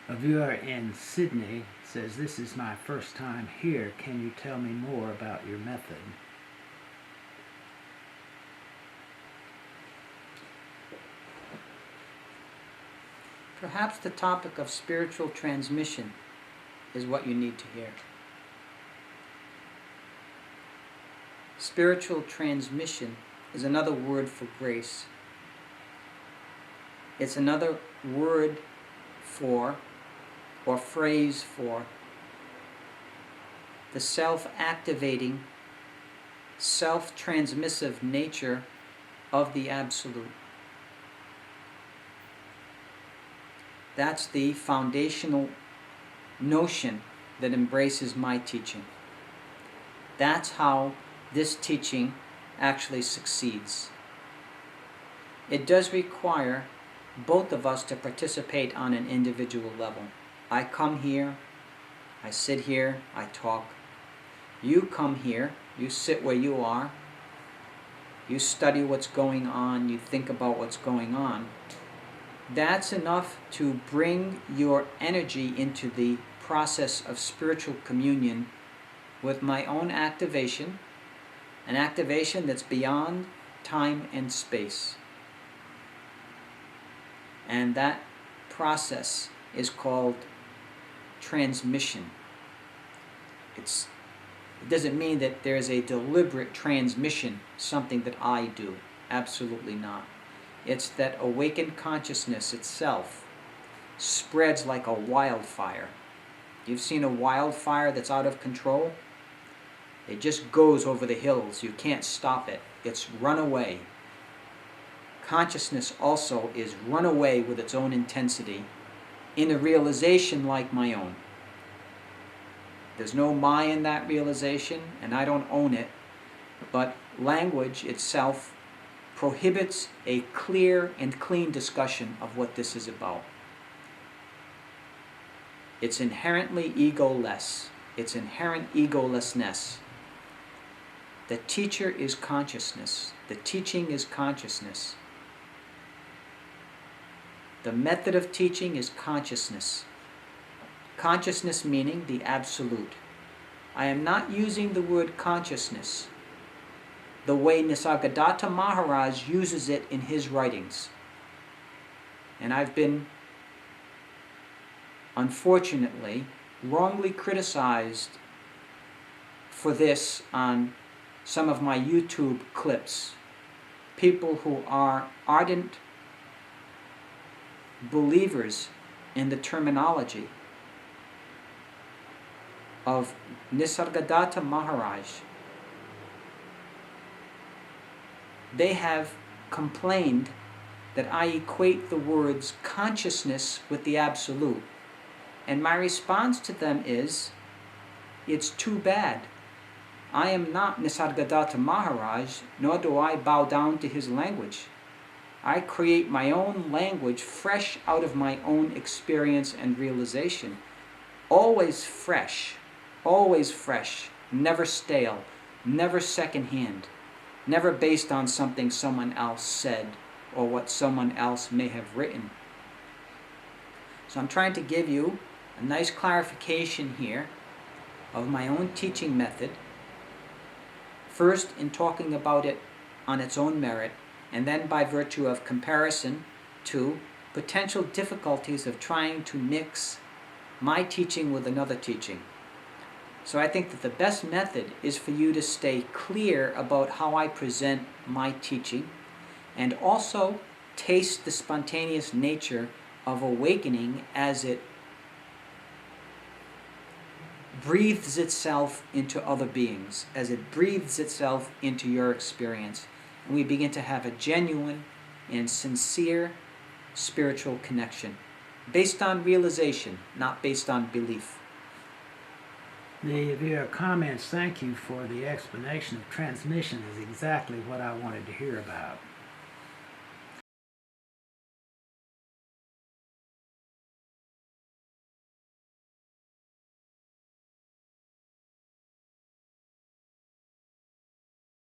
A viewer in Sydney says, "This is my first time here. Can you tell me more about your method?" Perhaps the topic of spiritual transmission is what you need to hear. Spiritual transmission is another word for grace. It's another word for, or phrase for, the self-activating, self-transmissive nature of the Absolute. That's the foundational notion that embraces my teaching. That's how this teaching actually succeeds. It does require both of us to participate on an individual level. I come here, I sit here, I talk. You come here, you sit where you are, you study what's going on, you think about what's going on. That's enough to bring your energy into the process of spiritual communion with my own activation, an activation that's beyond time and space. And that process is called transmission. It doesn't mean that there's a deliberate transmission, something that I do. Absolutely not. It's that awakened consciousness itself spreads like a wildfire. You've seen a wildfire that's out of control? It just goes over the hills. You can't stop it. It's runaway. Consciousness also is runaway with its own intensity in a realization like my own. There's no my in that realization, and I don't own it, but language itself prohibits a clear and clean discussion of what this is about. It's inherently egoless. It's inherent egolessness. The teacher is consciousness. The teaching is consciousness. The method of teaching is consciousness. Consciousness meaning the Absolute. I am not using the word consciousness the way Nisargadatta Maharaj uses it in his writings. And I've been, unfortunately, wrongly criticized for this on some of my YouTube clips. People who are ardent believers in the terminology of Nisargadatta Maharaj. They have complained that I equate the words consciousness with the Absolute. And my response to them is, it's too bad. I am not Nisargadatta Maharaj, nor do I bow down to his language. I create my own language fresh out of my own experience and realization. Always fresh, never stale, never secondhand. Never based on something someone else said or what someone else may have written. So I'm trying to give you a nice clarification here of my own teaching method, first in talking about it on its own merit, and then by virtue of comparison to potential difficulties of trying to mix my teaching with another teaching. So I think that the best method is for you to stay clear about how I present my teaching, and also taste the spontaneous nature of awakening as it breathes itself into other beings, as it breathes itself into your experience, and we begin to have a genuine and sincere spiritual connection, based on realization, not based on belief. The viewer comments, "Thank you for the explanation of transmission is exactly what I wanted to hear about."